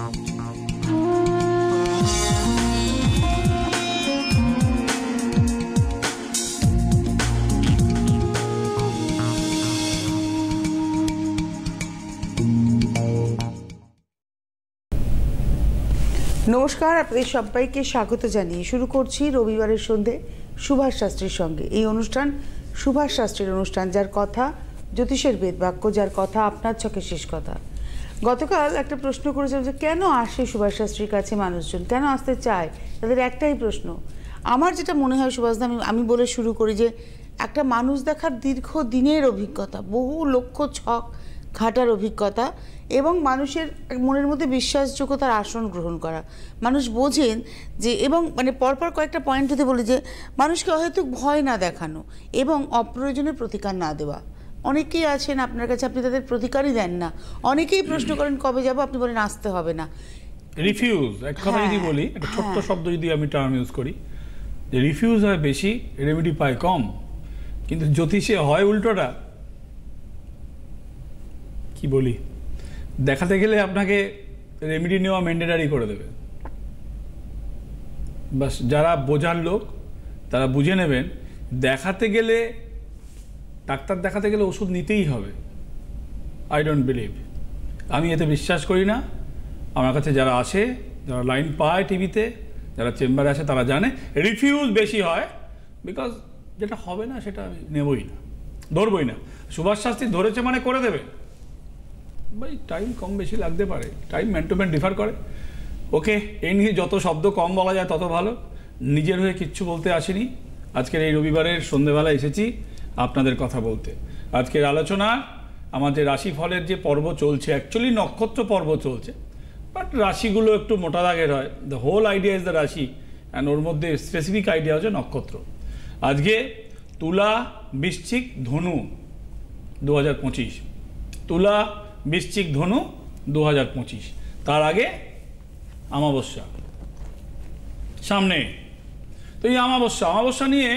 নমস্কার, আপনাদের সবাইকে স্বাগত জানিয়ে শুরু করছি রবিবারের সন্ধে সুভাষ শাস্ত্রীর সঙ্গে। এই অনুষ্ঠান সুভাষ শাস্ত্রীর অনুষ্ঠান, যার কথা জ্যোতিষের বেদবাক্য, যার কথা আপনার চোখে শেষ কথা। গতকাল একটা প্রশ্ন করেছিলাম যে কেন আসে সুভাষ শাস্ত্রীর কাছে মানুষজন, কেন আসতে চায়, তাদের একটাই প্রশ্ন। আমার যেটা মনে হয় সুভাষদা, আমি বলে শুরু করি যে একটা মানুষ দেখার দীর্ঘ দিনের অভিজ্ঞতা, বহু লক্ষ ছক ঘাটার অভিজ্ঞতা এবং মানুষের মনের মধ্যে বিশ্বাসযোগ্যতার আসন গ্রহণ করা। মানুষ বোঝেন যে, এবং মানে পরপর কয়েকটা পয়েন্ট যদি বলি যে মানুষকে হয়তো ভয় না দেখানো এবং অপ্রয়োজনে প্রতিকার না দেওয়া। অনেকেই আছেন আপনার কাছে, আপনি তাদের প্রতিকারই দেন না। অনেকেই প্রশ্ন করেন কবে যাব, আপনি বলেন আসতে হবে না। রিফিউজ, এক কথা যদি বলি, একটা ছোট্ট শব্দ যদি আমি টার্ম ইউজ করি, যে রিফিউজ হয় বেশি, রেমেডি পায় কম। কিন্তু জ্যোতিষে হয় উল্টোটা। কি বলি, দেখাতে গেলে আপনাকে রেমেডি নেওয়া ম্যান্ডেটারি করে দেবে। বাস, যারা বোঝার লোক তারা বুঝে নেবেন, দেখাতে গেলে, ডাক্তার দেখাতে গেলে ওষুধ নিতেই হবে। আই ডোন্ট বিলিভ, আমি এতে বিশ্বাস করি না। আমার কাছে যারা আসে, যারা লাইন পায় টিভিতে, যারা চেম্বারে আসে, তারা জানে রিফিউজ বেশি হয়। বিকজ যেটা হবে না সেটা আমি নেবই না, ধরবই না। সুভাষ শাস্ত্রী ধরেছে মানে করে দেবে ভাই। টাইম কম বেশি লাগতে পারে, time man to man differ করে। ওকে, এই নিয়ে যত শব্দ কম বলা যায় তত ভালো। নিজের হয়ে কিচ্ছু বলতে আসিনি। আজকের এই রবিবারের সন্ধ্যেবেলা এসেছি আপনাদের কথা বলতে। আজকের আলোচনা আমাদের রাশিফলের যে পর্ব চলছে, অ্যাকচুয়ালি নক্ষত্র পর্ব চলছে, বাট রাশিগুলো একটু মোটা দাগের হয়। The whole idea is the রাশি, অ্যান্ড ওর মধ্যে স্পেসিফিক আইডিয়া হচ্ছে নক্ষত্র। আজকে তুলা, বৃশ্চিক, ধনু 2025। তুলা, বৃশ্চিক, ধনু 2025। তার আগে অমাবস্যা সামনে। তো এই অমাবস্যা নিয়ে,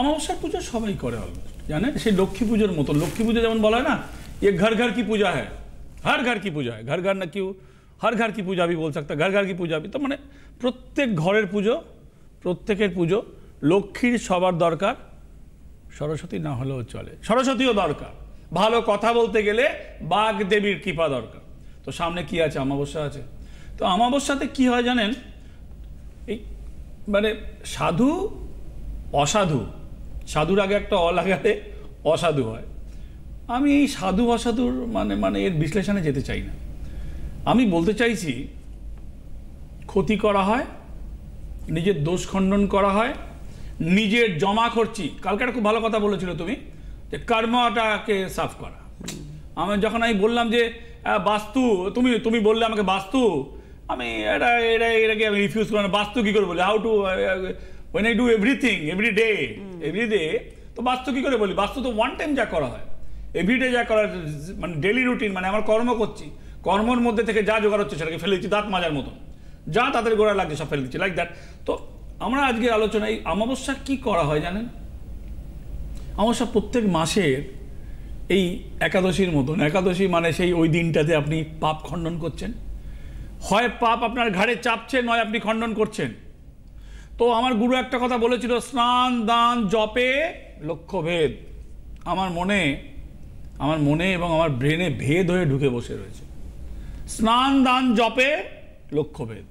অমাবস্যার পুজো সবাই করে অলমোস্ট, জানেন, সেই লক্ষ্মী পুজোর মতো। লক্ষ্মী পুজো যেমন বলা হয় না, ये घर घर की पूजा है, हर घर की पूजा है। घर घर ना क्यों, हर घर की पूजा भी बोल सकता है, घर घर की पूजा भी। তো মানে প্রত্যেক ঘরের পুজো, প্রত্যেকের পুজো। লক্ষ্মীর সবার দরকার, সরস্বতী না হলেও চলে, সরস্বতীও দরকার। ভালো কথা বলতে গেলে বাঘ দেবীর কৃপা দরকার। তো সামনে কি আছে, অমাবস্যা আছে। তো অমাবস্যাতে কি হয় জানেন, এই মানে সাধু অসাধু, সাধুর আগে একটা অ লাগালে অসাধু হয়। আমি এই সাধু অসাধুর মানে এর বিশ্লেষণে যেতে চাই না। আমি বলতে চাইছি, ক্ষতি করা হয়, নিজের দোষ খণ্ডন করা হয়, নিজের জমা খরচি। কালকে একটা খুব ভালো কথা বলেছিল তুমি, যে কর্মটাকে সাফ করা। যখন আমি বললাম যে বাস্তু, তুমি বললে আমাকে বাস্তু, আমি এটাকে আমি রিফিউজ করলাম। বাস্তু কী করে বলি, how to, when I do everything every day, তো বাস্তু কী করে বলি? বাস্তু তো ওয়ান টাইম যা করা হয়, এভরিডে যা করার, মানে ডেলি রুটিন, মানে আমার কর্ম করছি, কর্মর মধ্যে থেকে যা জোগাড় হচ্ছে সেটাকে ফেলে দিচ্ছি দাঁত মাজার মতন, যা তাদের গোড়া লাগছে সব ফেলে দিচ্ছি, লাইক দ্যাট। তো আমরা আজকের আলোচনায় অমাবস্যা কি করা হয় জানেন? অমাবস্যা প্রত্যেক মাসের এই একাদশীর মতন। একাদশী মানে সেই ওই দিনটাতে আপনি পাপ খণ্ডন করছেন, হয় পাপ আপনার ঘাড়ে চাপছে, নয় আপনি খণ্ডন করছেন। তো আমার গুরু একটা কথা বলেছিল, স্নান দান জপে লক্ষ্যভেদ। আমার মনে এবং আমার ব্রেনে ভেদ হয়ে ঢুকে বসে রয়েছে। স্নান দান জপে লক্ষ্যভেদ।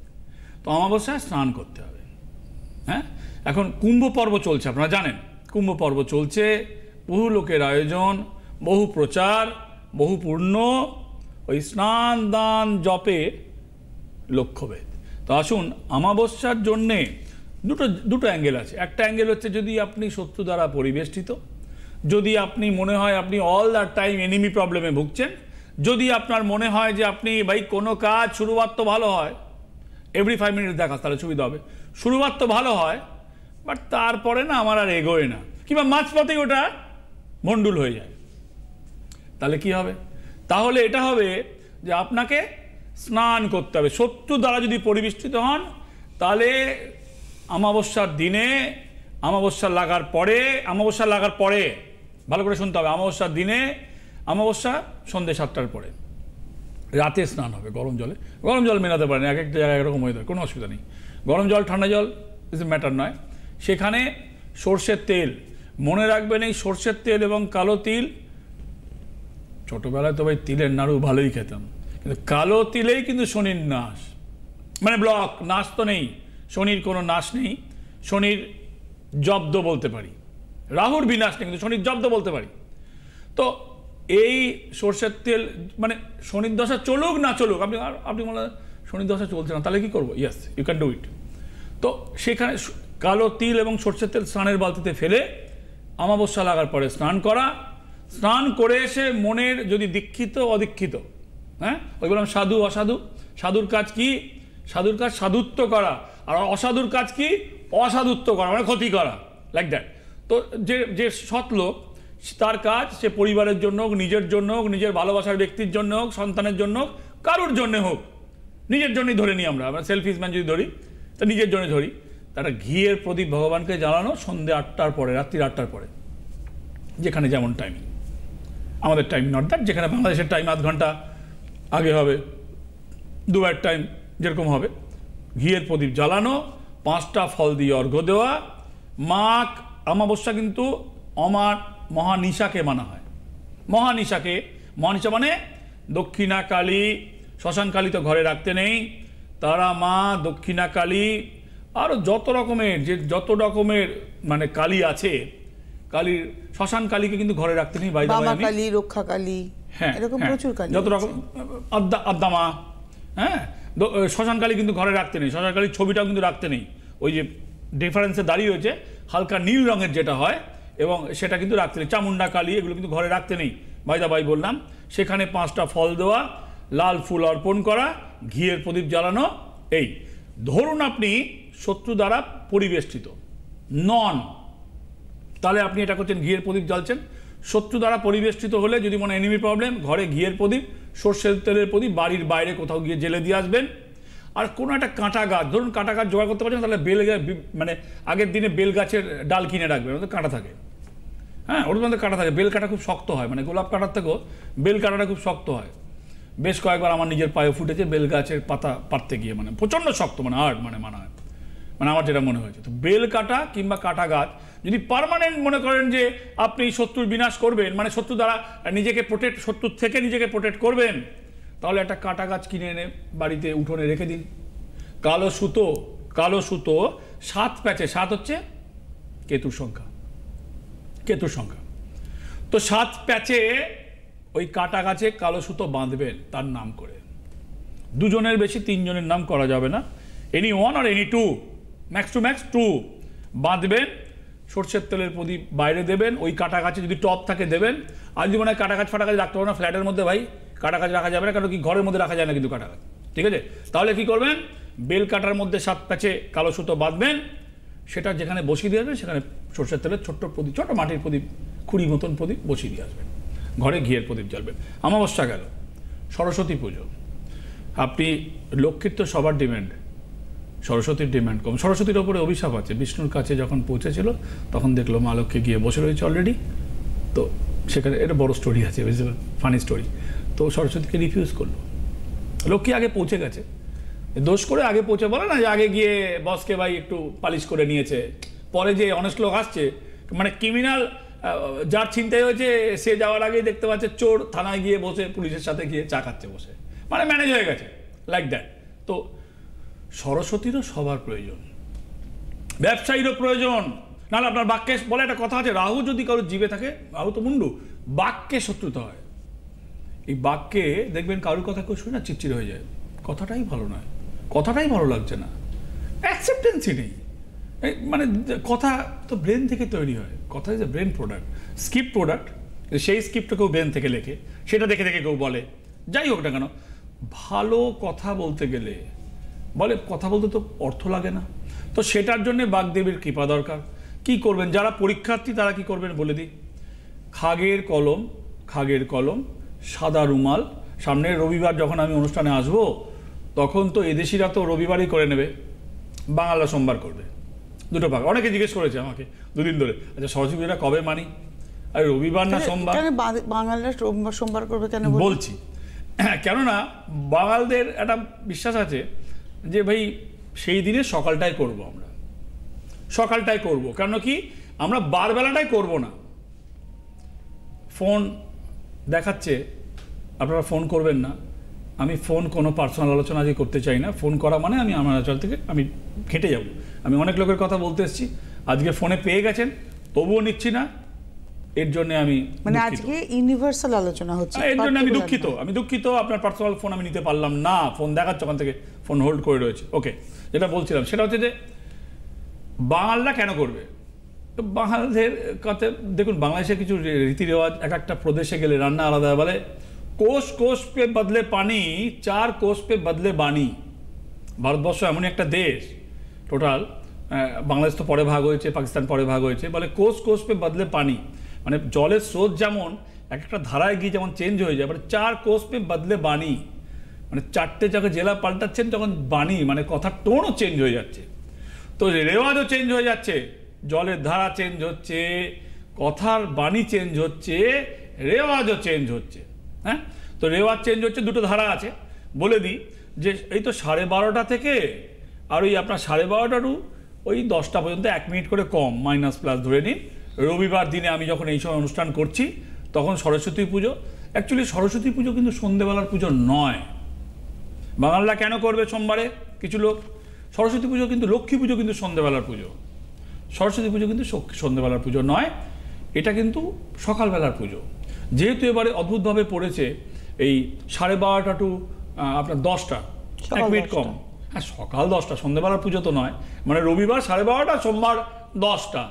তো অমাবস্যায় স্নান করতে হবে। হ্যাঁ, এখন কুম্ভ পর্ব চলছে, আপনারা জানেন কুম্ভ পর্ব চলছে। বহু লোকের আয়োজন, বহু প্রচার, বহু পূর্ণ, ওই স্নান দান জপে লক্ষ্যভেদ। তো আসুন, অমাবস্যার জন্যে দুটো অ্যাঙ্গেল আছে। একটা অ্যাঙ্গেল হচ্ছে, যদি আপনি শত্রু দ্বারা পরিবেষ্টিত, যদি আপনি মনে হয় আপনি অল দ্য টাইম এনিমি প্রবলেমে ভুগছেন, যদি আপনার মনে হয় যে আপনি ভাই কোনো কাজ শুরুয়াত তো ভালো হয়, এভরি 5 মিনিট দেখা, তাহলে সুবিধা হবে। শুরুয়াত তো ভালো হয়, বাট তারপরে না আমার আর এগোয় না, কিংবা মাঝপথেই ওটা ভণ্ডুল হয়ে যায়, তাহলে কি হবে? তাহলে এটা হবে যে আপনাকে স্নান করতে হবে। শত্রু দ্বারা যদি পরিবেষ্টিত হন, তাহলে অমাবস্যার দিনে, অমাবস্যা লাগার পরে ভালো করে শুনতে হবে, অমাবস্যার দিনে, অমাবস্যা সন্ধ্যে 7টার পরে, রাতে স্নান হবে গরম জলে, গরম জল মেলাতে পারেন, এক একটা জায়গায় একরকম ওয়েদার, কোনো অসুবিধা নেই। গরম জল ঠান্ডা জল ইজ এ ম্যাটার নয়। সেখানে সর্ষের তেল, মনে রাখবেন এই সর্ষের তেল এবং কালো তিল, ছোটোবেলায় তো ভাই তিলের নাড়ু ভালোই খেতাম, কিন্তু কালো তিলেই কিন্তু শনির নাশ, মানে ব্লক, নাশ তো নেই, শনির কোনো নাশ নেই, শনির জব্দ বলতে পারি, রাহুর বিনাশ নেই কিন্তু শনির জব্দ বলতে পারি। তো এই সর্ষের তেল মানে শনির দশা চলুক না চলুক, আপনি বলেন শনির দশা চলছে না, তাহলে কি করবো? Yes, you can do it. তো সেখানে কালো তিল এবং সর্ষের তেল স্নানের বালতিতে ফেলে অমাবস্যা লাগার পরে স্নান করা, স্নান করে এসে মনের যদি দীক্ষিত অদীক্ষিত, হ্যাঁ ওই বললাম সাধু অসাধু, সাধুর কাজ কি? সাধুর কাজ সাধুত্ব করা, আর অসাধুর কাজ কি? অসাধুত্ব করা, মানে ক্ষতি করা, লাইক দ্যাট। তো যে সৎ লোক, তার কাজ সে পরিবারের জন্য হোক, নিজের জন্য হোক, নিজের ভালোবাসার ব্যক্তির জন্য হোক, সন্তানের জন্য হোক, কারোর জন্য হোক, নিজের জন্যই ধরে নিই আমরা সেলফিশ ম্যান যদি ধরি, তা নিজের জন্য ধরি, তারা ঘিয়ের প্রদীপ ভগবানকে জ্বালানো সন্ধ্যে 8টার পরে, রাত্রির 8টার পরে, যেখানে যেমন টাইমিং, আমাদের টাইম নট দ্যাট, যেখানে বাংলাদেশের টাইম আধ ঘন্টা আগে হবে, দুবার টাইম যেরকম হবে, ঘিয়ের প্রদীপ জ্বালানো, 5টা ফল দিয়ে অর্ঘ্য দেওয়া। মাঘ অমাবস্যা কিন্তু মহানিশাকে মানা হয়, মহানিশাকে, মহানিশা মানে দক্ষিণা কালী, শ্মশান কালী তো ঘরে রাখতে নেই, তারা মা, দক্ষিণা কালী, আরও যত রকমের মানে কালী আছে, কালীর, শ্মশান কালীকে কিন্তু ঘরে রাখতে নেই, বামা কালী, রক্ষা কালী, হ্যাঁ এরকম প্রচুর কালী, যত রকম, আদ্দামা, হ্যাঁ, শ্মশান কালী কিন্তু ঘরে রাখতে নেই, শ্মশান কালীর ছবিটাও কিন্তু রাখতে নেই, ওই যে ডিফারেন্সে দাঁড়িয়ে হয়েছে হালকা নীল রঙের যেটা হয়, এবং সেটা কিন্তু রাখতে নেই। চামুন্ডা কালী এগুলো কিন্তু ঘরে রাখতে নেই, ভাই বললাম। সেখানে 5টা ফল দেওয়া, লাল ফুল অর্পণ করা, ঘিয়ের প্রদীপ জ্বালানো। এই ধরুন আপনি শত্রু দ্বারা পরিবেষ্টিত নন, তাহলে আপনি এটা করছেন, ঘিয়ের প্রদীপ জ্বালছেন। শত্রু দ্বারা পরিবেষ্টিত হলে যদি মনে এনিমি প্রবলেম, ঘরে ঘিয়ের প্রদীপ, সর্ষের তেলের প্রদীপ বাড়ির বাইরে কোথাও গিয়ে জেলে দিয়ে আসবেন। আর কোনো একটা কাঁটা গাছ, ধরুন কাঁটা গাছ জোগাড় করতে পারছেন, তাহলে মানে আগের দিনে বেল গাছের ডাল কিনে রাখবেন, ওদের কাঁটা থাকে, হ্যাঁ ওর মধ্যে কাঁটা থাকে, বেল কাঁটা খুব শক্ত হয়, মানে গোলাপ কাঁটার থেকেও বেল কাঁটাটা খুব শক্ত হয়। বেশ কয়েকবার আমার নিজের পায়ে ফুটেছে বেল গাছের পাতা পাড়তে গিয়ে, মানে প্রচণ্ড শক্ত, মানে হার্ড, মানে মানা হয়, মানে আমার যেটা মনে হয়েছে। তো বেল কাঁটা কিংবা কাঁটা গাছ যদি পার্মানেন্ট মনে করেন যে আপনি শত্রুর বিনাশ করবেন, মানে শত্রু দ্বারা নিজেকে শত্রুর থেকে নিজেকে প্রোটেক্ট করবেন, তাহলে একটা কাঁটা গাছ কিনে এনে বাড়িতে উঠোনে রেখে দিন। কালো সুতো 7 প্যাচে, 7 হচ্ছে কেতুর সংখ্যা, তো 7 প্যাচে ওই কাঁটা গাছে কালো সুতো বাঁধবেন তার নাম করে। 2 জনের বেশি 3 জনের নাম করা যাবে না, এনি 1 আর এনি 2, ম্যাক্স টু ম্যাক্স 2 বাঁধবেন। সর্ষের তেলের প্রদীপ বাইরে দেবেন, ওই কাঁটা গাছে যদি টপ থাকে দেবেন। আর যদি মনে হয় কাঁটা গাছ রাখতে পারবো না, ফ্ল্যাটের মধ্যে ভাই কাঁটা গাছ রাখা যাবে না, কারণ কি ঘরের মধ্যে রাখা যায় না কিন্তু কাঁটা গাছ, ঠিক আছে? তাহলে কি করবেন, বেল কাঁটার মধ্যে 7 প্যাচে কালো সুতো বাঁধবেন, সেটা যেখানে বসিয়ে দিয়ে আসবেন সেখানে সর্ষের তেলের ছোট্ট প্রদীপ, ছোট মাটির প্রদীপ, 20 মতন প্রদীপ বসিয়ে দিয়ে আসবেন, ঘরে ঘিয়ের প্রদীপ জ্বালবেন। অমাবস্যা গেল, সরস্বতী পুজো, আপনি লক্ষ্মীর তো সবার ডিমান্ড, সরস্বতীর ডিমান্ড কম। সরস্বতীর ওপরে অভিশাপ আছে, বিষ্ণুর কাছে যখন পৌঁছেছিল তখন দেখলো মা লক্ষ্মী গিয়ে বসে রয়েছে অলরেডি, তো সেখানে এটা বড় স্টোরি আছে, ফানি স্টোরি। তো সরস্বতীকে রিফিউজ করলো, লক্ষ্মী আগে পৌঁছে গেছে, দোষ করে আগে পৌঁছে, বলে না যে আগে গিয়ে বসকে ভাই একটু পালিশ করে নিয়েছে, পরে যে অনেস্ট লোক আসছে, মানে ক্রিমিনাল যার ছিনতাই হয়েছে সে যাওয়ার আগেই দেখতে পাচ্ছে চোর থানায় গিয়ে বসে পুলিশের সাথে গিয়ে চা খাচ্ছে বসে, মানে ম্যানেজ হয়ে গেছে, লাইক দ্যাট। তো সরস্বতীরও সবার প্রয়োজন, ব্যবসায়ীরও প্রয়োজন, নাহলে আপনার বাক্যে বলে একটা কথা আছে, রাহু যদি কারোর জীবে থাকে, রাহু তো মুন্ডু, বাক্যে শত্রুতা হয়। এই বাক্যে দেখবেন কারোর কথা কেউ শুনে না, চিড়চিড় হয়ে যায়, কথাটাই ভালো নয়, কথাটাই ভালো লাগছে না, অ্যাকসেপ্টেন্সই নেই। মানে কথা তো ব্রেন থেকে তৈরি হয়, কথা is a brain product, script product, সেই স্ক্রিপ্টটা কেউ ব্রেন থেকে লেখে, সেটা দেখে দেখে কেউ বলে, যাই হোক না কেন, ভালো কথা বলতে গেলে বলে কথা বলতে তো অর্থ লাগে না, তো সেটার জন্য বাগদেবীর কৃপা দরকার। কি করবেন যারা পরীক্ষার্থী তারা কি করবেন বলে দিই, খাগের কলম, সাদা রুমাল, সামনের রবিবার যখন আমি অনুষ্ঠানে আসব তখন তো এদেশিরা তো রবিবারই করে নেবে, বাঙালরা সোমবার করবে, দুটো ভাগ। অনেকে জিজ্ঞেস করেছে আমাকে 2 দিন ধরে, আচ্ছা সরস্বতী পুজোটা কবে মানি, আর রবিবার না সোমবার? বাঙালরা সোমবার করবে কেন বলছি, কেননা বাঙালদের একটা বিশ্বাস আছে যে ভাই সেই দিনে সকালটাই করব, আমরা সকালটাই করব, কেন কি আমরা বারবেলাটাই করব না। ফোন দেখাচ্ছে, আপনারা ফোন করবেন না, আমি ফোন কোনো পার্সোনাল আলোচনা আজকে করতে চাই না। ফোন করা মানে আমি আমার আলোচনা থেকে আমি ঘেঁটে যাব। আমি অনেক লোকের কথা বলতে এসেছি, আজকে ফোনে পেয়ে গেছেন তবুও নিচ্ছি না, এর জন্য আমি মানে আজকে ইউনিভার্সাল আলোচনা হচ্ছে, এর জন্য আমি দুঃখিত। আপনার পার্সোনাল ফোন আমি নিতে পারলাম না, ফোন দেখাচ্ছে ওখান থেকে, ফোন হোল্ড করে রয়েছে। ওকে, যেটা বলছিলাম সেটা হচ্ছে যে বাঙালরা কেন করবে। বাঙালদের কথা দেখুন, বাংলাদেশের কিছু রীতি রেওয়াজ, এক একটা প্রদেশে গেলে রান্না আলাদা, বলে কোষ কোষ পে বদলে পানি, 4 কোষ পে বদলে বাণী। ভারতবর্ষ এমন একটা দেশ, টোটাল বাংলাদেশ তো পরে ভাগ হয়েছে, পাকিস্তান পরে ভাগ হয়েছে, বলে কোষ কোষ পে বদলে পানি, মানে জলের স্রোত যেমন এক একটা ধারায় গিয়ে যেমন চেঞ্জ হয়ে যায়, মানে 4 কোষ পে বদলে বাণী, মানে 4টে যখন জেলা পাল্টাচ্ছেন তখন বাণী মানে কথার টোনও চেঞ্জ হয়ে যাচ্ছে, তো রেওয়াজও চেঞ্জ হয়ে যাচ্ছে, জলের ধারা চেঞ্জ হচ্ছে, কথার বাণী চেঞ্জ হচ্ছে, রেওয়াজও চেঞ্জ হচ্ছে। হ্যাঁ, তো রেওয়াজ চেঞ্জ হচ্ছে, দুটো ধারা আছে বলে দিই, যে এই তো 12:30 থেকে আর ওই আপনার 12:30 টু ওই 10টা পর্যন্ত 1 মিনিট করে কম, মাইনাস প্লাস ধরে নিন। রবিবার দিনে আমি যখন এই সময় অনুষ্ঠান করছি তখন সরস্বতী পুজো। অ্যাকচুয়ালি সরস্বতী পুজো কিন্তু সন্ধ্যেবেলার পুজো নয়। বাঙালরা কেন করবে সোমবারে কিছু লোক? সরস্বতী পুজো কিন্তু, লক্ষ্মী পুজো কিন্তু সন্ধ্যেবেলার পুজো, সরস্বতী পুজো কিন্তু সন্ধ্যেবেলার পুজো নয়, এটা কিন্তু সকালবেলার পুজো। যেহেতু এবারে অদ্ভুতভাবে পড়েছে এই 12:30 টু আপনার 10টা, 1 মিনিট কম। হ্যাঁ, সকাল 10টা, সন্ধ্যেবেলার পুজো তো নয়, মানে রবিবার 12:30, সোমবার 10টা,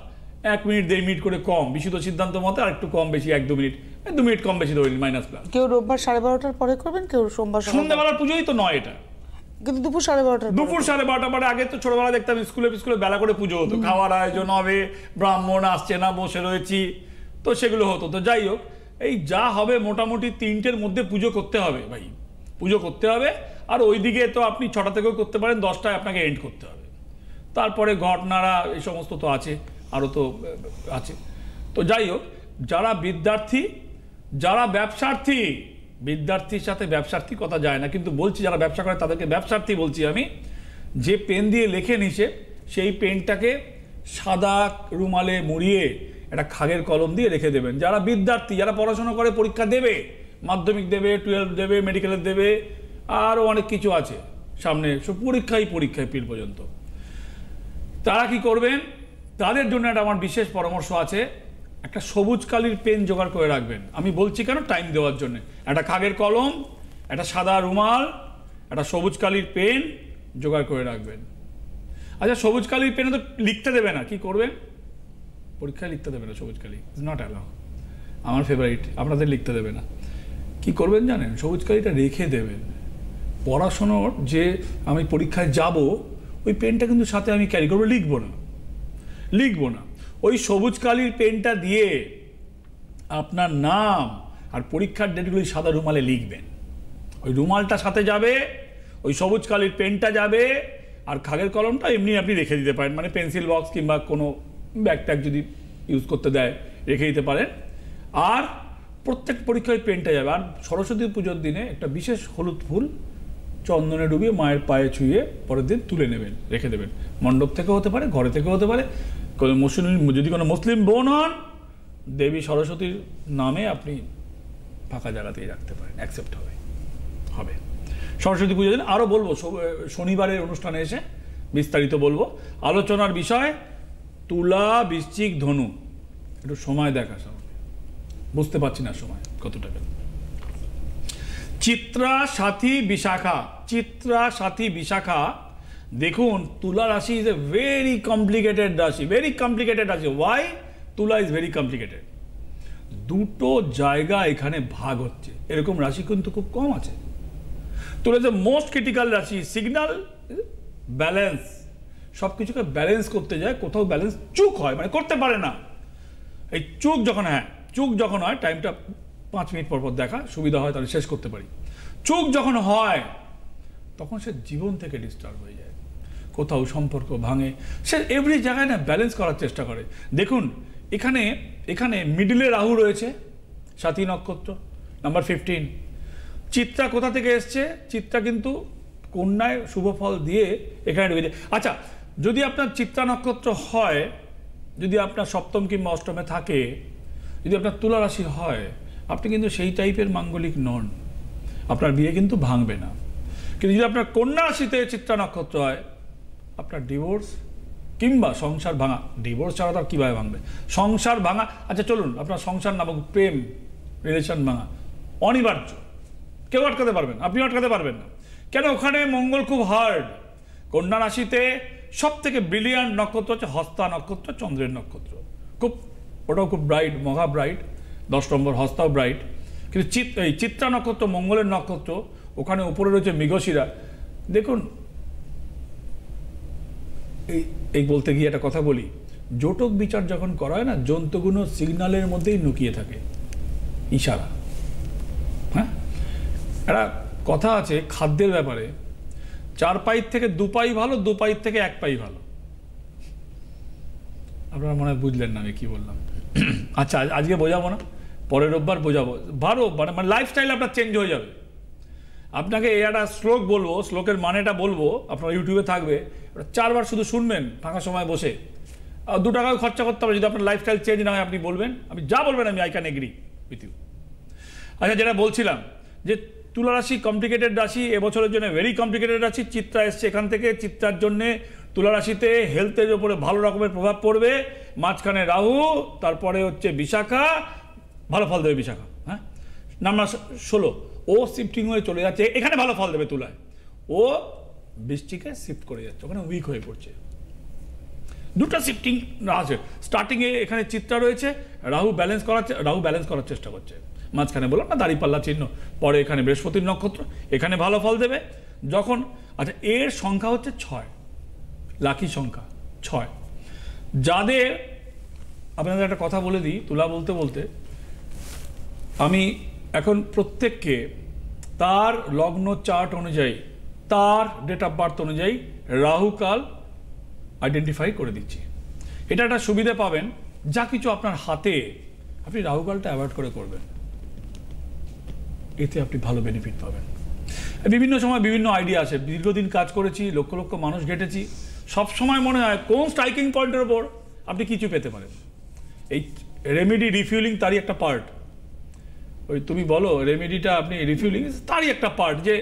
1 মিনিট 1.5 মিনিট করে কম, বিশুদ্ধ সিদ্ধান্ত মতে আর একটু কম বেশি 1-2 মিনিট, 2 মিনিট কম বেশি ধরে নিন, মাইনাস প্লাস। কেউ রোববার 12:30টার পরে করবেন, কেউ সোমবার সন্ধ্যেবেলার পুজোই তো নয় এটা, কিন্তু দুপুর 12:30টার দুপুর 12:30 পরে। আগে তো ছোটবেলা দেখতাম স্কুলে বেলা করে পুজো হতো, খাওয়ার আয়োজন হবে, ব্রাহ্মণ আসছে না, বসে রয়েছি, তো সেগুলো হতো। তো যাই হোক, এই যা হবে মোটামুটি 3টের মধ্যে পুজো করতে হবে ভাই, পুজো করতে হবে। আর ওইদিকে তো আপনি 6টা থেকেও করতে পারেন, 10টায় আপনাকে এন্ড করতে হবে। তারপরে ঘটনারা এই সমস্ত তো আছে, আরও তো আছে। তো যাই হোক, যারা বিদ্যার্থী, যারা ব্যবসার্থী, বিদ্যার্থীর সাথে ব্যবসার্থী কথা যায় না, কিন্তু বলছি যারা ব্যবসা করে তাদেরকে ব্যবসার্থী বলছি আমি। যে পেন দিয়ে লেখে নিছে, সেই পেনটাকে সাদা রুমালে মুড়িয়ে একটা খাগের কলম দিয়ে রেখে দেবেন। যারা বিদ্যার্থী, যারা পড়াশোনা করে, পরীক্ষা দেবে, মাধ্যমিক দেবে, 12 দেবে, মেডিকেলের দেবে, আরও অনেক কিছু আছে সামনে, সব পরীক্ষায় পিল পর্যন্ত, তারা কি করবেন? তাদের জন্য একটা আমার বিশেষ পরামর্শ আছে, একটা সবুজ কালির পেন জোগাড় করে রাখবেন। আমি বলছি কেন, টাইম দেওয়ার জন্য। একটা খাগের কলম, একটা সাদা রুমাল, একটা সবুজ কালির পেন জোগাড় করে রাখবেন। আচ্ছা, সবুজ কালির পেনে তো লিখতে দেবে না, কি করবেন? পরীক্ষায় লিখতে দেবে না সবুজ কালি, ইজ নট অ্যালাউ। আমার ফেভারিট, আপনাদের লিখতে দেবে না। কি করবেন জানেন? সবুজ কালিটা রেখে দেবেন। পড়াশোনার যে আমি পরীক্ষায় যাব, ওই পেনটা কিন্তু সাথে আমি ক্যারি করবো, লিখবো না। ওই সবুজ কালির পেনটা দিয়ে আপনার নাম আর পরীক্ষার ডেটগুলি সাদা রুমালে লিখবেন। ওই রুমালটা সাথে যাবে, ওই সবুজ কালির পেনটা যাবে, আর খাগের কলমটা এমনি আপনি রেখে দিতে পারেন, মানে পেন্সিল বক্স কিংবা কোনো ব্যাগ ট্যাগ যদি ইউজ করতে দেয় রেখে দিতে পারেন। আর প্রত্যেক পরীক্ষায় পেনটা যাবে। আর সরস্বতী পুজোর দিনে একটা বিশেষ হলুদ ফুল চন্দনে ডুবিয়ে মায়ের পায়ে ছুঁয়ে পরের দিন তুলে নেবেন, রেখে দেবেন। মণ্ডপ থেকে হতে পারে, ঘরে থেকে হতে পারে। যদি কোনো মুসলিম বোন হন, দেবী সরস্বতীর নামে আপনি ফাঁকা জায়গাতেই রাখতে পারেন, অ্যাকসেপ্ট হবে। সরস্বতী পুজোর দিন আরও বলবো, শনিবারের অনুষ্ঠানে এসে বিস্তারিত বলবো। আলোচনার বিষয় তুলা, বৃশ্চিক, ধনু। একটু সময় দেখা, বুঝতে পারছি না সময় কতটা। চিত্রা, সাথী, বিশাখা। দেখুন, তুলা রাশি ইজ এ ভেরি কমপ্লিকেটেড রাশি, ওয়াই? তুলা ইজ ভেরি কমপ্লিকেটেড। দুটো জায়গা এখানে ভাগ হচ্ছে, এরকম রাশি কিন্তু খুব কম আছে। তুলা ইজ এ মোস্ট ক্রিটিক্যাল রাশি, সিগন্যাল ব্যালেন্স, সব কিছুকে ব্যালেন্স করতে যায়, কোথাও ব্যালেন্স চুক হয়, মানে করতে পারে না। এই চুক যখন হয়, টাইমটা 5 মিনিট পর দেখা সুবিধা হয়, তাহলে শেষ করতে পারি। চুক যখন হয় তখন সে জীবন থেকে ডিস্টার্ব হয়ে যায়, কোথাও সম্পর্ক ভাঙে, সে এভরি জায়গায় না ব্যালেন্স করার চেষ্টা করে। দেখুন, এখানে মিডিলে রাহু রয়েছে, সাথী নক্ষত্র, নাম্বার 15। চিত্রা কোথা থেকে এসছে? চিত্রা কিন্তু কন্যায় শুভ ফল দিয়ে এখানে ঢুকেছে। আচ্ছা, যদি আপনার চিত্রা নক্ষত্র হয়, যদি আপনার সপ্তম কিংবা অষ্টমে থাকে, যদি আপনার তুলা রাশি হয়, আপনি কিন্তু সেই টাইপের মাঙ্গলিক নন, আপনার বিয়ে কিন্তু ভাঙবে না। কিন্তু যদি আপনার কন্যা রাশিতে চিত্রা নক্ষত্র হয়, আপনার ডিভোর্স কিংবা সংসার ভাঙা, ডিভোর্স ছাড়া তার কীভাবে ভাঙবে, সংসার ভাঙা। আচ্ছা চলুন, আপনার সংসার নামক প্রেম রিলেশন ভাঙা অনিবার্য, কেউ আটকাতে পারবেন, আপনি আটকাতে পারবেন না। কেন? ওখানে মঙ্গল খুব হার্ড। কন্যা রাশিতে সব থেকে ব্রিলিয়ান্ট নক্ষত্র হচ্ছে হস্তা নক্ষত্র, চন্দ্রের নক্ষত্র, খুব ওটাও খুব ব্রাইট, মহা ব্রাইট। 10 নম্বর হস্তাও ব্রাইট। কিন্তু এই চিত্রা নক্ষত্র মঙ্গলের নক্ষত্র, ওখানে উপরে রয়েছে মৃগশিরা। দেখুন, এই বলতে গিয়ে একটা কথা বলি, জোটক বিচার যখন করা হয় না, জন্তুগুলো সিগন্যালের মধ্যেই লুকিয়ে থাকে, ইশারা। হ্যাঁ, একটা কথা আছে খাদ্যের ব্যাপারে, 4 পাইর থেকে 2 পাই ভালো, 2 পাইর থেকে 1 পাই ভালো। আপনারা মনে হয় বুঝলেন না আমি কি বললাম। আচ্ছা, আজকে বোঝাবো না, পরের রোববার বোঝাবো। ভালো মানে লাইফস্টাইল আপনার চেঞ্জ হয়ে যাবে। আপনাকে এই একটা শ্লোক বলবো, শ্লোকের মানেটা বলবো, আপনার ইউটিউবে থাকবে, 4 বার শুধু শুনবেন ফাঁকা সময় বসে, 2 টাকাও খরচা করতে হবে। যদি আপনার লাইফস্টাইল চেঞ্জ না হয়, আপনি বলবেন, আমি যা বলবেন আমি I can agree with you. আচ্ছা, যেটা বলছিলাম যে তুলা রাশি কমপ্লিকেটেড রাশি, এবছরের জন্য ভেরি কমপ্লিকেটেড রাশি। চিত্রা এসছে এখান থেকে, চিত্রার জন্যে তুলা রাশিতে হেলথের ওপরে ভালো রকমের প্রভাব পড়বে। মাঝখানে রাহু, তারপরে হচ্ছে বিশাখা, ভালো ফল দেবে বিশাখা। হ্যাঁ, নাম্বার 16, ও শিফটিং হয়ে চলে যাচ্ছে, এখানে ভালো ফল দেবে তুলায়। ও বৃশ্চিকে শিফট করে যাচ্ছে, ওখানে উইক হয়ে পড়ছে। 2টা শিফটিং আছে। স্টার্টিংয়ে এখানে চিত্রা রয়েছে, রাহু ব্যালেন্স করার চেষ্টা করছে। মাঝখানে বললাম না দাঁড়িপাল্লা চিহ্ন, পরে এখানে বৃহস্পতির নক্ষত্র, এখানে ভালো ফল দেবে যখন। আচ্ছা, এর সংখ্যা হচ্ছে 6, লাকি সংখ্যা 6। যাদের, আপনাদের একটা কথা বলে দিই, তুলা বলতে বলতে আমি এখন প্রত্যেককে তার লগ্ন চার্ট অনুযায়ী, তার ডেট অফ বার্থ অনুযায়ী রাহুকাল আইডেন্টিফাই করে দিচ্ছি। এটা একটা সুবিধা পাবেন, যা কিছু আপনার হাতে, আপনি রাহুকালটা অ্যাভয়েড করে করবেন, এতে আপনি ভালো বেনিফিট পাবেন। বিভিন্ন সময় বিভিন্ন আইডিয়া আসে, দীর্ঘদিন কাজ করেছি, লক্ষ লক্ষ মানুষ ঘেটেছি, সব সময় মনে হয় কোন স্ট্রাইকিং পয়েন্টের ওপর আপনি কিছু পেতে পারেন। এই রেমেডি রিফিউলিং তারই একটা পার্ট। ওই তুমি বলো রেমেডিটা আপনি রিফিউলিং তারই একটা পার্ট, যে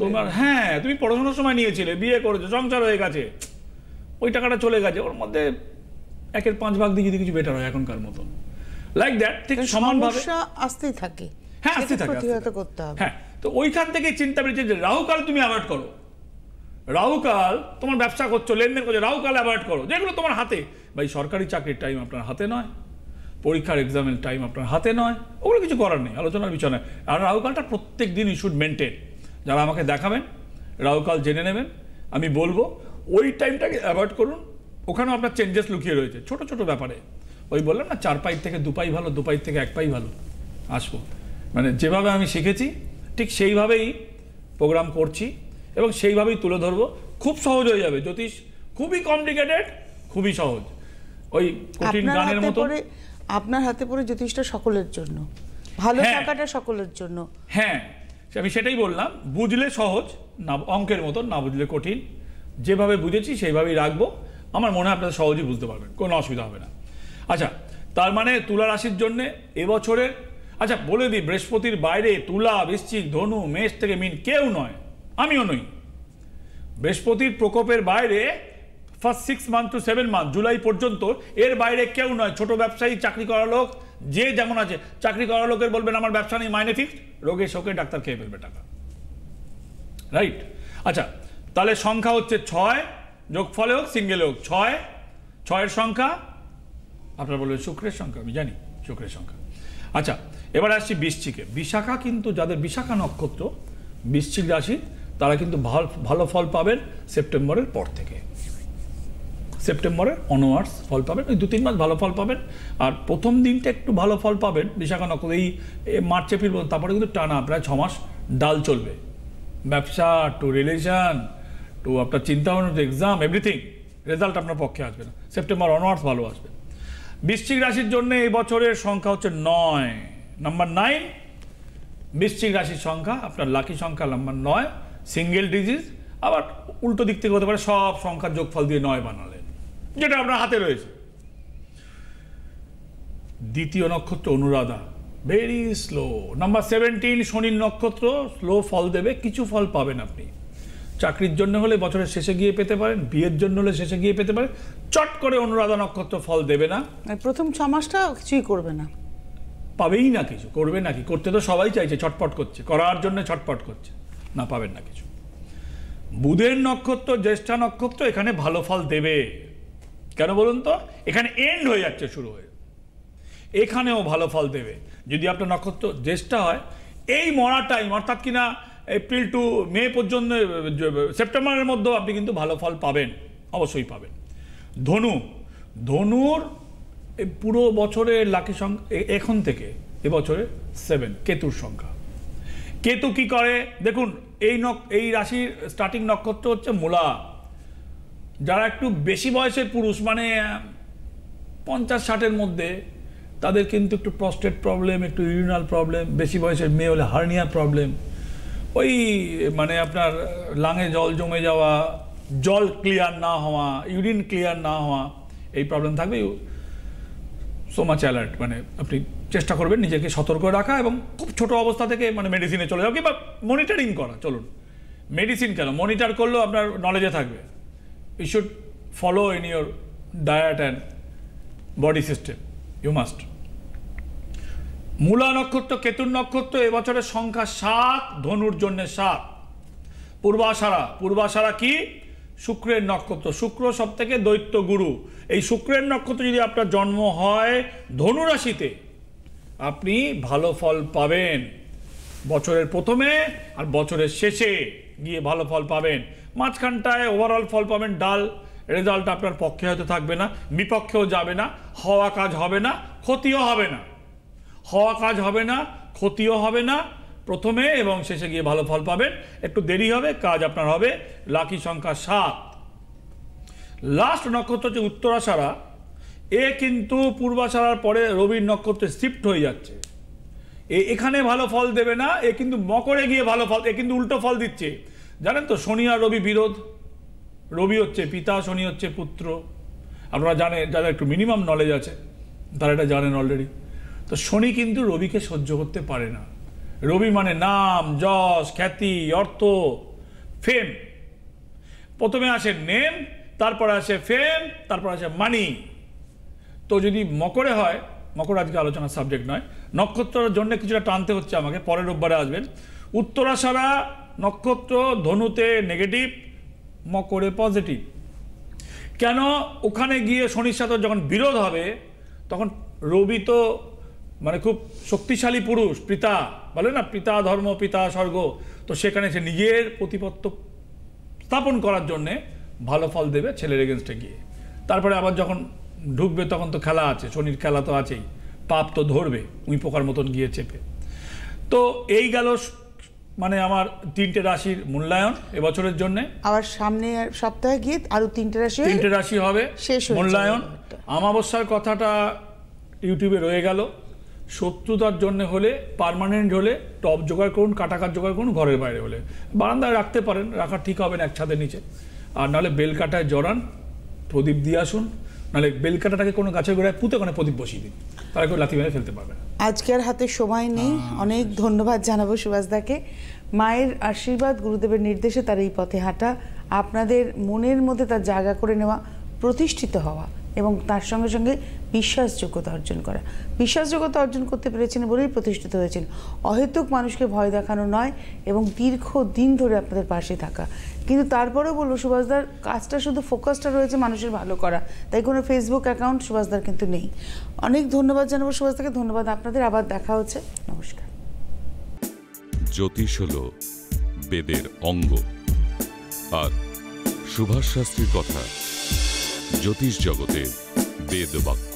তোমার, হ্যাঁ, তুমি পড়াশোনার সময় নিয়েছিলে, বিয়ে করেছো, সংসার হয়ে গেছে, ওই টাকাটা চলে গেছে, ওর মধ্যে 1/5 ভাগ দিয়ে যদি কিছু বেটার হয় এখনকার মতন, লাইক দ্যাট, ঠিক সমানভাবে আসতেই থাকে। হ্যাঁ, আসতে থাকে, করতে হবে। হ্যাঁ, তো ওইখান থেকে চিন্তা বেরিয়েছে যে রাহুকাল তুমি অ্যাভয়েড করো। রাহুকাল, তোমার ব্যবসা করছো, লেনদেন করছো, রাহুকাল অ্যাভয়েড করো। যেগুলো তোমার হাতে, ভাই সরকারি চাকরির টাইম আপনার হাতে নয়, পরীক্ষার এক্সামের টাইম আপনার হাতে নয়, ওগুলো কিছু করার নেই, আলোচনার বিষয় নয়। আর রাহুকালটা প্রত্যেক দিন ইউ শুড মেনটেন। যারা আমাকে দেখাবেন রাহুকাল জেনে নেবেন, আমি বলবো ওই টাইমটাকে অ্যাভয়েড করুন। ওখানেও আপনার চেঞ্জেস লুকিয়ে রয়েছে ছোট ছোট ব্যাপারে। ওই বললাম না, 4 পাই থেকে 2 পাই ভালো, 2 পাই থেকে 1 পাই ভালো। আসবো, মানে যেভাবে আমি শিখেছি ঠিক সেইভাবেই প্রোগ্রাম করছি এবং সেইভাবেই তুলে ধরবো। খুব সহজ হয়ে যাবে জ্যোতিষ, খুবই কমপ্লিকেটেড, খুবই সহজ, ওই কঠিন গানের মতো। আপনার হাতে পড়ে জ্যোতিষটা সকলের জন্য, ভালো থাকাটা সকলের জন্য। হ্যাঁ, আমি সেটাই বললাম, বুঝলে সহজ, না অঙ্কের মতো, না বুঝলে কঠিন। যেভাবে বুঝেছি সেইভাবেই রাখবো, আমার মনে হয় আপনারা সহজেই বুঝতে পারবেন, কোনো অসুবিধা হবে না। আচ্ছা, তার মানে তুলা রাশির জন্যে এবছরে, আচ্ছা বলে দিই, বৃহস্পতির বাইরে তুলা, বৃশ্চিক, ধনু, মেষ থেকে মীন কেউ নয়, আমিও নই। বৃহস্পতির প্রকোপের বাইরে first 6 month to 7 month, July পর্যন্ত, এর বাইরে কেউ নয়। ছোট ব্যবসায়ী, চাকরি করা লোক, যে যেমন আছে, চাকরি করা লোকের বলবেন আমার ব্যবসা নেই, মাইনে ফিক্সড, রোগে শোকে ডাক্তার খেয়ে ফেলবে টাকা, রাইট? আচ্ছা, তাহলে সংখ্যা হচ্ছে 6, যোগফলে হোক সিঙ্গেলে হোক 6, 6-এর সংখ্যা, আপনারা বলবেন শুক্রের সংখ্যা, আমি জানি শুক্রের সংখ্যা। আচ্ছা, এবার আসছি বৃশ্চিকে। বিশাখা, কিন্তু যাদের বিশাখা নক্ষত্র, বৃশ্চিক রাশি, তারা কিন্তু ভালো ফল পাবেন সেপ্টেম্বরের পর থেকে। সেপ্টেম্বরের অনওয়ার্ডস ফল পাবেন, ওই 2-3 মাস ভালো ফল পাবেন। আর প্রথম দিনটা একটু ভালো ফল পাবেন বিশাখা নক্ষত্র, এই মার্চ এপ্রিল, তারপরে কিন্তু টানা প্রায় 6 মাস ডাল চলবে। ব্যবসা টু রিলেশন টু আপনার চিন্তা ভাবনা টু এক্সাম, এভরিথিং, রেজাল্ট আপনার পক্ষে আসবে না। সেপ্টেম্বর অনওয়ার্ডস ভালো আসবে। বৃশ্চিক রাশির জন্য এই বছরের সংখ্যা হচ্ছে 9, নাম্বার 9। বৃশ্চিক রাশির সংখ্যা আপনার লাকি সংখ্যা নাম্বার 9, সিঙ্গেল ডিজিট। আবার উল্টো দিক থেকে হতে পারে সব সংখ্যার যোগফল দিয়ে 9 বানালেন, যেটা আপনার হাতে রয়েছে। দ্বিতীয় নক্ষত্র অনুরাধা, ভেরি স্লো। নাম্বার 17 শনির নক্ষত্র, স্লো ফল দেবে, কিছু ফল পাবেন আপনি। চাকরির জন্য হলে বছরের শেষে গিয়ে পেতে পারেন, বিয়ের জন্য হলে শেষে গিয়ে পেতে পারেন। চট করে অনুরাধা নক্ষত্র ফল দেবে না, প্রথম 6 মাসটা কিছুই করবে না, পাবেই না কিছু, করবে নাকি? করতে তো সবাই চাইছে, ছটপট করছে, করার জন্য ছটপট করছে, না পাবেন না কিছু। বুধের নক্ষত্র জ্যেষ্ঠা নক্ষত্র, এখানে ভালো ফল দেবে। কেন বলুন তো? এখানে এন্ড হয়ে যাচ্ছে, শুরু হয়ে, এখানেও ভালো ফল দেবে। যদি আপনার নক্ষত্র জ্যেষ্ঠা হয়, এই মরা টাইম অর্থাৎ কিনা এপ্রিল টু মে পর্যন্ত, সেপ্টেম্বরের মধ্যেও আপনি কিন্তু ভালো ফল পাবেন, অবশ্যই পাবেন। ধনুর পুরো বছরের লাকি সংখ্যা এখন থেকে এবছরে 7, কেতুর সংখ্যা। কেতু কি করে দেখুন, এই রাশির স্টার্টিং নক্ষত্র হচ্ছে মূলা। যারা একটু বেশি বয়সের পুরুষ, মানে 50-60-এর মধ্যে, তাদের কিন্তু একটু প্রস্টেট প্রবলেম, একটু ইউরিনাল প্রবলেম। বেশি বয়সের মেয়ে হলে হার্নিয়া প্রবলেম, ওই মানে আপনার লাঙে জল জমে যাওয়া, জল ক্লিয়ার না হওয়া, ইউরিন ক্লিয়ার না হওয়া, এই প্রবলেম থাকবে। সো মাচ অ্যালার্ট, মানে আপনি চেষ্টা করবেন নিজেকে সতর্ক রাখা এবং খুব ছোট অবস্থা থেকে মানে মেডিসিনে চলে যাও, কিংবা মনিটরিং করা। চলুন, মেডিসিন কেন, মনিটর করলেও আপনার নলেজে থাকবে। You should follow in your diet and body system, you must. Mula নক্ষত্র, কেতুর নক্ষত্র, এবছরের সংখ্যা 7, ধনুর জন্য 7। পূর্বাষাঢ়া কি? শুক্রের নক্ষত্র। শুক্র সব থেকে দৈত্য গুরু। এই শুক্রের নক্ষত্র যদি আপনার জন্ম হয় ধনু রাশিতে, আপনি ভালো ফল পাবেন বছরের প্রথমে আর বছরের শেষে গিয়ে ভালো ফল পাবেন। মাঝখানটায় ওভারঅল ফল পাবেন ডাল, রেজাল্ট আপনার পক্ষে হয়তো থাকবে না, বিপক্ষেও যাবে না, হওয়া কাজ হবে না, ক্ষতিও হবে না। হওয়া কাজ হবে না, ক্ষতিও হবে না, প্রথমে এবং শেষে গিয়ে ভালো ফল পাবেন। একটু দেরি হবে, কাজ আপনার হবে। লাকি সংখ্যা 7। লাস্ট নক্ষত্র হচ্ছে উত্তরাষাঢ়া। এ কিন্তু পূর্বাষাঢ়ার পরে রবির নক্ষত্রে শিফট হয়ে যাচ্ছে। এখানে ভালো ফল দেবে না, এ কিন্তু মকরে গিয়ে ভালো ফল, এ কিন্তু উল্টো ফল দিচ্ছে। জানেন তো, শনি আর রবি বিরোধ। রবি হচ্ছে পিতা, শনি হচ্ছে পুত্র। আপনারা জানেন, যারা একটু মিনিমাম নলেজ আছে তারা এটা জানেন অলরেডি। তো শনি কিন্তু রবিকে সহ্য করতে পারে না। রবি মানে নাম, যশ, খ্যাতি, অর্থ, ফেম। প্রথমে আসে নেম, তারপরে আসে ফেম, তারপর আসে মানি। তো যদি মকরে হয়, মকর আজকে আলোচনার সাবজেক্ট নয়, নক্ষত্রের জন্য কিছুটা টানতে হচ্ছে আমাকে, পরের রোববারে আসবেন। উত্তরাষাঢ়া নক্ষত্র ধনুতে নেগেটিভ, মকরে পজিটিভ। কেন? ওখানে গিয়ে শনির সাথে যখন বিরোধ হবে, তখন রবি তো মানে খুব শক্তিশালী পুরুষ, পিতা বলে না, পিতা ধর্ম পিতা স্বর্গ। তো সেখানে সে নিজের প্রতিপত্ত স্থাপন করার জন্যে ভালো ফল দেবে ছেলের এগেনস্টে গিয়ে। তারপরে আবার যখন ঢুকবে তখন তো খেলা আছে, শনির খেলা তো আছেই, পাপ তো ধরবে উই পোকার মতন গিয়ে চেপে। তো এই গেল মানে আমার 3টে রাশির মূল্যায়ন এবছরের জন্য। আবার সামনে সপ্তাহে গিয়ে আরো 3টে রাশি হবে মূল্যায়ন। অমাবস্যার কথাটা ইউটিউবে রয়ে গেল। শত্রুতার জন্য হলে, পার্মানেন্ট হলে টপ জোগাড় করুন, কাটাকাট জোগাড় করুন। ঘরের বাইরে হলে বারান্দায় রাখতে পারেন, রাখা ঠিক হবে না এক ছাদের নিচে। আর নাহলে বেলকাটায় জড়ান, প্রদীপ দিয়ে আসুন। নাহলে বেলকাটাটাকে কোনো গাছের গোড়ায় পুঁতে ওখানে প্রদীপ বসিয়ে দিন, তারা কেউ লাথি মেরে ফেলতে পারবে না। আজকে আর হাতে সময় নেই, অনেক ধন্যবাদ জানাবো সুভাষদাকে। মায়ের আশীর্বাদ, গুরুদেবের নির্দেশে তার এই পথে হাঁটা, আপনাদের মনের মধ্যে তার জায়গা করে নেওয়া, প্রতিষ্ঠিত হওয়া এবং তার সঙ্গে সঙ্গে বিশ্বাসযোগ্যতা অর্জন করা। বিশ্বাসযোগ্যতা অর্জন করতে পেরেছেন বলেই প্রতিষ্ঠিত হয়েছেন। অহেতুক মানুষকে ভয় দেখানো নয় এবং দীর্ঘদিন ধরে আপনাদের পাশে থাকা। কিন্তু তারপরেও বলবো, সুভাষদার কাজটা শুধু ফোকাসটা রয়েছে মানুষের ভালো করা, তাই কোনো ফেসবুক অ্যাকাউন্ট সুভাষদার কিন্তু নেই। অনেক ধন্যবাদ জানাবো সুভাষদাকে। ধন্যবাদ আপনাদের। আবার দেখা হচ্ছে। নমস্কার। জ্যোতিষ হল বেদের অঙ্গ, আর সুভাষ শাস্ত্রীর কথা জ্যোতিষ জগতে বেদ বাক্য।